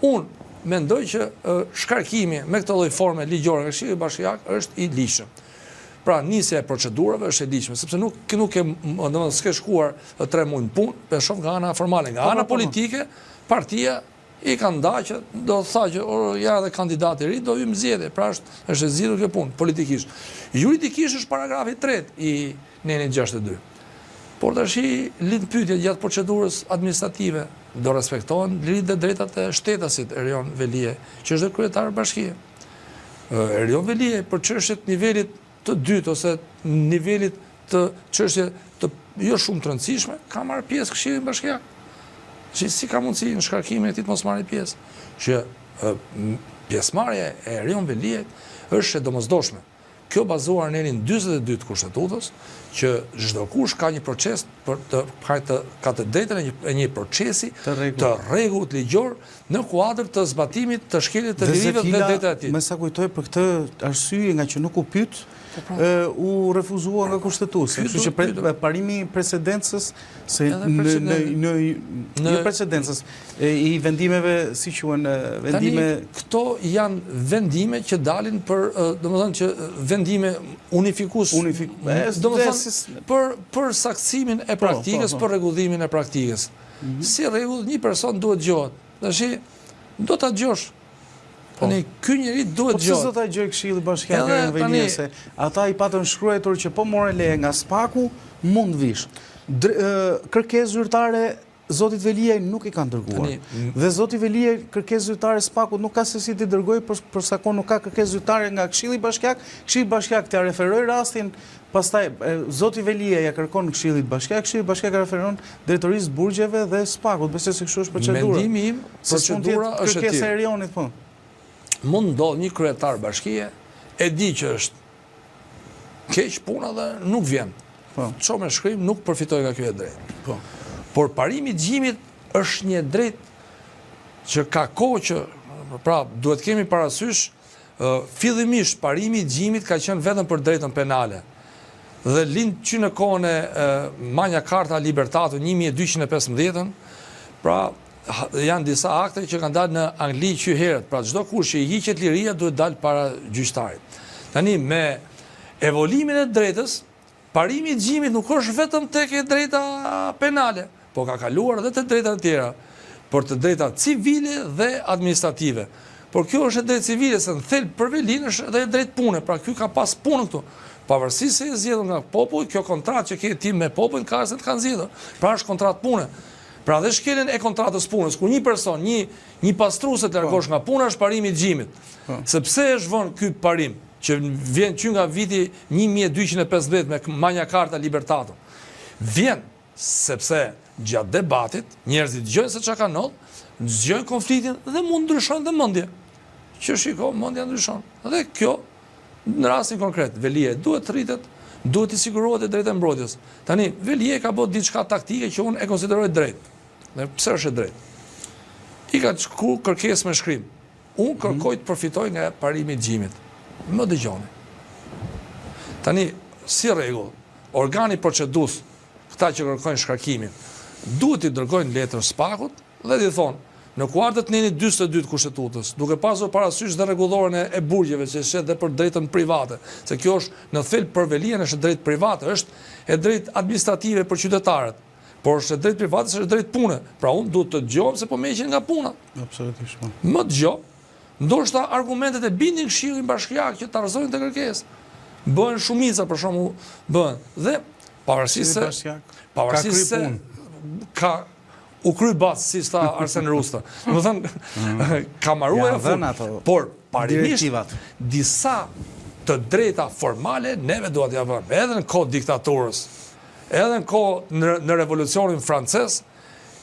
Unë mendoj që shkarkimi me këtë lloj forme ligjore nga Këshilli Bashkiak është i ligjshëm. Pra nisja e procedurave është e ligjshme, sepse nuk s'ke shkuar 3 muaj në punë, për shoh nga ana formale, nga ana politike, partia i ka nda që do të tha që ja dhe kandidat i ri do hyjmë zgjedhje, pra është e zgjidhur kjo punë politikisht. Juridikisht është paragrafi 3 i nenit 62. Por tash lind pyetja gjatë procedurës administrative, do respektohen dhe drejtat e shtetasit Erion Velie, që është kryetar bashkie. Erion Velie për çështjet nivelit të dytë ose nivelit të çështje të jo shumë të rëndësishme, ka marrë pjesë Këshilli Bashkiak. Si ka mundësi në shkarkimin e tij të mos marrë pjesë? Që pjesëmarrja e Erion Veliet është e domosdoshme. Kjo bazuar në nenin 42 të Kushtetutës, që çdo kush ka një proces ka të drejtën e një procesi të rregullt ligjor në kuadër të zbatimit të shkeljes të lirive dhe drejtat e tij. Me sa kujtoj për këtë arsye nga që nuk u pyet, u refuzua nga kushtetuesi. Kështu që parimi i precedencës jo precedencës i vendimeve, si quhen vendime. Këto janë vendime që dalin për, domethënë që vendime unifikuese. Domethënë për saksimin e praktikës, për rregullimin e praktikës. Si rregull, një person duhet dëgjohet. Tash do ta dëgjosh. Tani ky njeri duhet dëgjohet. Po ç'do ta dëgjoj Këshilli Bashkiak në Velie se ata i patën shkruar që po morën leje nga Spaku, mund vish. Kërkesë zyrtare Zotit Velie nuk i kanë dërguar. Dhe Zoti Velie kërkesë zyrtare Spakut nuk ka se si t'i dërgoj për sa kohë nuk ka kërkesë zyrtare nga Këshilli Bashkiak. Këshilli Bashkiak t'ia referoi rastin, pastaj Zoti Velie ja kërkon Këshillit Bashkiak, Këshilli Bashkiak referon Drejtorisë Burgjeve dhe Spakut. Besoj se kështu është procedura. Mendimi im, procedura është e tillë. Kërkesa e Erionit po. Mund ndodh një kryetar bashkie, e di që është keq puna dhe nuk vjen. Ço me shkrim nuk përfitoj nga ky drejt. Por parimi i gjimit është një drejt që ka kohë që, pra, duhet kemi parasysh, fillimisht parimi i gjimit ka qenë vetëm për drejtën penale. Dhe lind që në kohën e Magna Carta Libertatum 1215, pra, janë disa akte që kanë dalë në Angli që herët, pra çdo kush që i hiqet liria duhet dalë para gjyqtarit. Tani me evolimin e drejtës, parimi i gjimit nuk është vetëm tek e drejta penale, po ka kaluar edhe te drejtat e tjera, por të drejtat civile dhe administrative. Por kjo është e drejtë civile, se në thelb për Velin është edhe e drejtë pune, pra ky ka pas punë këtu. Pavarësisht se e zgjedhur nga populli, kjo kontratë që ke ti me popullin ka se të kanë zgjedhur. Pra është kontratë pune. Pra dhe shkeljen e kontratës punës, kur një person, një pastruese të largosh nga puna, është parimi i gjimit. Sepse është vënë ky parim, që vjen që nga viti 1215 me Magna Carta Libertatum. Vjen sepse gjatë debatit, njerëzit dëgjojnë se çka ka ndodhur, dëgjojnë konfliktin dhe mund ndryshojnë dhe mendje. Që shiko, mendja ndryshon. Dhe kjo, në rastin konkret, Velie duhet rritet, duhet i sigurohet e drejtë e mbrojtjes. Tani, Velie ka bërë diçka taktike që unë e konsideroj drejt. Dhe pse është e drejt? I ka shkruar kërkesë me shkrim. Unë kërkoj të përfitoj nga parimi i gjimit. Më dëgjoni. Tani, si rregull, organi procedues, këta që kërkojnë shkarkimin, duhet i dërgojnë letër Spakut dhe t'i thonë, në kuadër të nenit 42 të Kushtetutës, duke pasur parasysh dhe rregulloren e burgjeve, që është edhe për drejtën private, se kjo është në thelb për Velien është drejt private, është e drejt administrative për qytetarët, por është e drejt private, është e drejt pune. Pra unë duhet të dëgjoj se po më heqin nga puna. Absolutisht. Më dëgjoj, ndoshta argumentet e bindin Këshillin Bashkiak që ta rrezojnë të kërkesë. Bëhen shumica për shembull, bëhen. Dhe pavarësisht se ka u kry batë, si sta Arsen Rusta. Më thënë, ka marruar por parimisht disa të drejta formale neve duhet ja vëmë. Edhe në kohë diktaturës, edhe në kohë në revolucionin francez,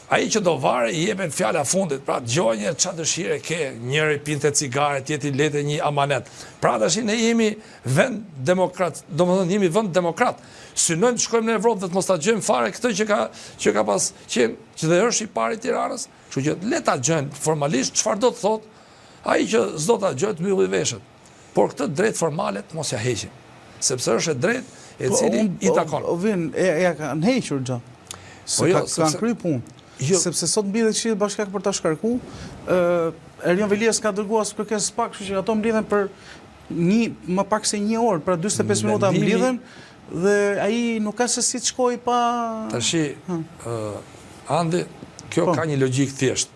ai që do vare i jepet fjala fundit, pra dëgjoj një çfarë dëshire ke, njëri pinte cigare, tjetri lete një amanet. Pra tash ne jemi vend demokrat, domethënë jemi vend demokrat. Synojmë të shkojmë në Evropë dhe të mos ta dëgjojmë fare këtë që ka pas që dhe është i pari Tiranës, kështu që le ta dëgjojnë formalisht çfarë do të thotë ai që s'do ta dëgjojë të mbylli veshët. Por këtë drejt formale mos ja heqin, sepse është e drejtë e cili i takon. Ja kanë hequr gjë. Se kanë kry punë. Sepse sot mbyllet Këshilli Bashkiak për ta shkarkuar, Erion Velia s'ka dërguar as kërkesë SPAK, kështu që ato mbledhen për më pak se 1 orë, pra 45 minuta mbledhen dhe ai nuk ka se si të shkoj pa... Tashi, Andi, kjo ka një logjik thjesht.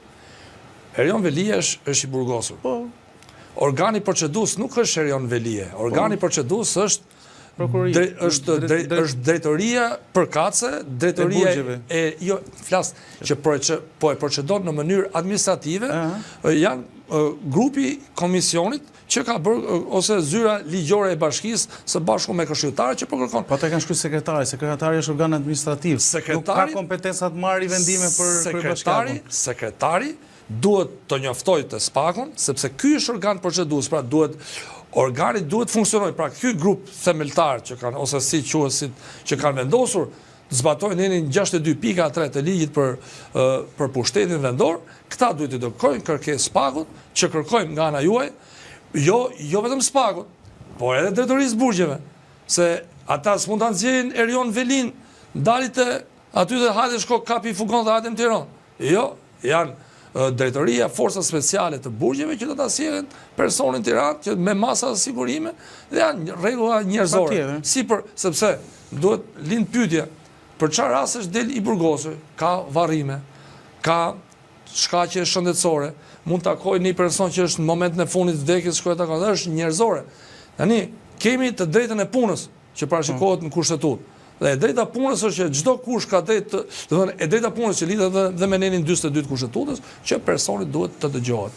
Erion Velia është i burgosur. Organi procedus nuk është Erion Velia. Organi procedus është drejtoria përkatëse, drejtoria jo, flas që po e procedon në mënyrë administrative, janë grupi komisionit që ka bërë, ose zyra ligjore e bashkisë së bashku me këshilltarët që po kërkon. Po ata kanë shkruar sekretari është organ administrativ. Nuk ka kompetenca të marrë vendime për bashkiakun. Sekretari duhet të njoftoj të SPAK-un, sepse ky është organ procedus, pra organi duhet funksionoj, pra ky grup themeltar që kanë, ose si quhet që kanë vendosur, të zbatojnë në 62 pika 3 të ligjit për pushtetin vendor, këta duhet të dërgojnë kërkesë SPAK-ut, që kërkojmë nga ana juaj, jo vetëm SPAK-ut, por edhe drejtorisë burgjeve, se ata s'mund ta nxjerrin Erion Velin, dalit aty dhe hajde shko kapi fugon dhe hajde në Tiranë. Jo, janë drejtoria forca speciale të burgjeve që do ta sjellin personin Tiranë që me masa sigurime dhe janë rregulla njerëzore. Sepse duhet lind pyetje për çfarë rastesh del i burgosur, ka varrime, ka shkaqe shëndetësore, mund takoj një person që është në momentin e fundit të vdekjes shkojë takon, është njerëzore. Tani kemi të drejtën e punës që parashikohet në kushtetutë. Dhe e drejta punës është që çdo kush ka drejtë, do të thonë e drejta punës që lidhet dhe me nenin 42 të kushtetutës, që personi duhet të dëgjohet.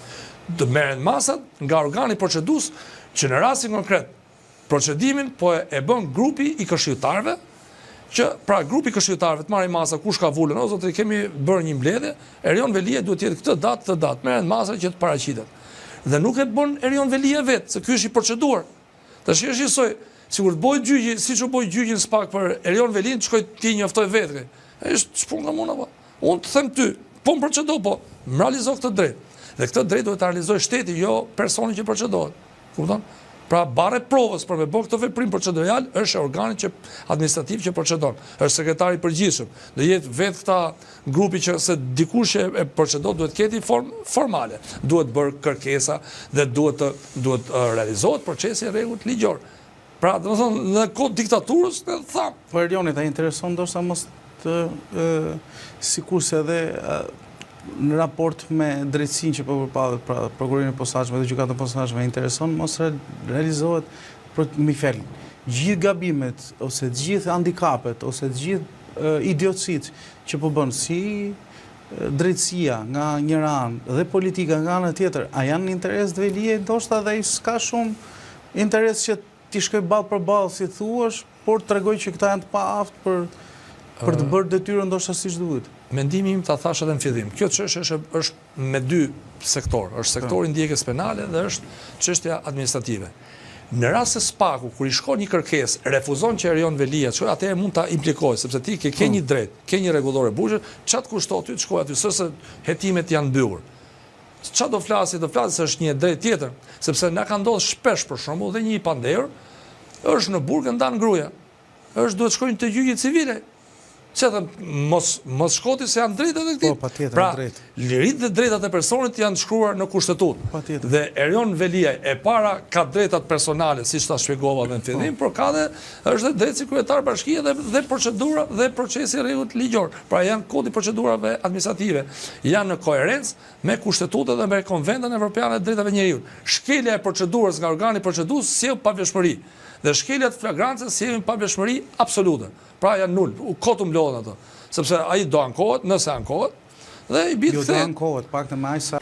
Të merren masat nga organi procedus që në rastin konkret procedimin po e bën grupi i këshilltarëve, që pra grupi i këshilltarëve të marrin masa kush ka vulën, ose të kemi bërë një mbledhje, Erion Velia duhet të jetë këtë datë, merren masa që të paraqitet. Dhe nuk e bën Erion Velia vetë, se ky është i proceduar. Tash është njësoj sigur të bojë gjyqi, siç u bojë gjyqin SPAK për Erion Velin, shkoj ti njoftoj vetë. Është çpun nga mua apo. Unë të them ty, po më procedo, po më realizo këtë drejt. Dhe këtë drejt duhet ta realizojë shteti, jo personi që procedohet. Kupton? Pra barre provës për me bërë këtë veprim procedurial është organi administrativ që procedon. Është sekretari i përgjithshëm. Do jetë vetë këta grupi që se dikush e procedon duhet ketë formale. Duhet bërë kërkesa dhe duhet realizohet procesi i rregullt ligjor. Pra, do të thonë, në kohë diktaturës, ne thamë. Po Erioni, ta intereson ndoshta mos të sikurse edhe në raport me drejtësinë që po përballet, pra prokurorinë e posaçme dhe gjykatën e posaçme, intereson mos realizohet mi fel. Gjithë gabimet ose të gjithë handikapet ose të gjithë idiotësitë që po bën si drejtësia nga njëra anë dhe politika nga ana tjetër, a janë në interes të Velie, ndoshta dhe s'ka shumë interes që ti shkoj ballë për ballë, si thuash, por tregoj që këta janë të paaftë për të bërë detyrën ndoshta siç duhet. Mendimi im ta thash edhe në fillim. Kjo çështje është me 2 sektor. Është sektori ndjekjes penale dhe është çështja administrative. Në rast se SPAK-u kur i shkon një kërkesë, refuzon që Erion Velia, atëherë mund ta implikojë, sepse ti ke një drejt, ke një rregullore burgje, çat kushton ty të shkojë aty, sëse hetimet janë mbyllur. Qa do flasi është një drejt tjetër, sepse na ka ndodhur shpesh për shembull dhe një i panderë është në burg ndan gruaja. Duhet shkojnë te gjyqi civile. Që mos shkoti se janë drejtat e këtij. Po, patjetër, pra, drejt. Liritë dhe drejtat e personit janë shkruar në kushtetutë. Patjetër. Dhe Erion Velia e para ka drejtat personale, siç ta shpjegova në fillim, por ka dhe është dhe drejt si kryetar bashkie dhe procedura dhe procesi i rregullt ligjor. Pra janë kodi procedurave administrative. Janë në koherencë me kushtetutën dhe me Konventin Evropian e Drejtave të Njerëzit. Shkelja e procedurës nga organi procedus sjell paveshmëri. Dhe shkelja të flagrancës sjellin paveshmëri absolute. Pra janë nul, kotu mlodhen ato. Sepse ai do ankohet, nëse ankohet, dhe i bit jo do ankohet, paktën më aq sa